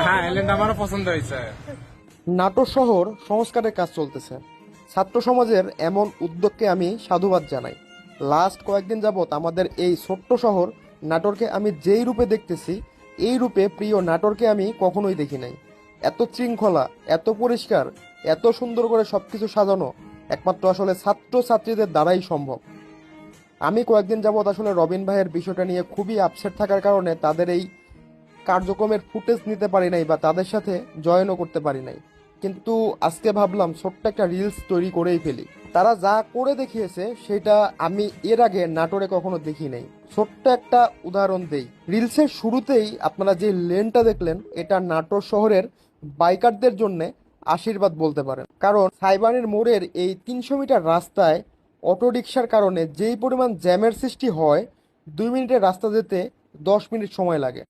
হ্যাঁ, এই লেনটা আমারও পছন্দ হয়েছে। নাটোর শহর সংস্কারের কাজ চলতেছে। ছাত্র সমাজের এমন উদ্যোগকে আমি সাধুবাদ জানাই। লাস্ট কয়েকদিন যাবৎ আমাদের এই ছোট্ট শহর নাটোরকে আমি যেই রূপে দেখতেছি, এই রূপে প্রিয় নাটোরকে আমি কখনোই দেখি নাই। এত শৃঙ্খলা, এত পরিষ্কার, এত সুন্দর করে সবকিছু সাজানো একমাত্র আসলে ছাত্র ছাত্রীদের দ্বারাই সম্ভব। আমি কয়েকদিন যাবৎ আসলে রবিন ভাইয়ের বিষয়টা নিয়ে খুবই আপসেট থাকার কারণে তাদের এই কার্যক্রমের ফুটেজ নিতে পারি নাই বা তাদের সাথে জয়েনও করতে পারি নাই। কিন্তু আজকে ভাবলাম ছোট্ট একটা রিলস তৈরি করেই ফেলি। তারা যা করে দেখিয়েছে সেটা আমি এর আগে নাটোরে কখনো দেখি নাই। ছোট্ট একটা উদাহরণ দেই, রিলসের শুরুতেই আপনারা যে লেনটা দেখলেন, এটা নাটোর শহরের বাইকারদের জন্য আশীর্বাদ বলতে পারেন। কারণ সাইবানের মোড়ের এই 300 মিটার রাস্তায় অটোরিকশার কারণে যেই পরিমাণ জ্যামের সৃষ্টি হয়, 2 মিনিটের রাস্তা যেতে 10 মিনিট সময় লাগে।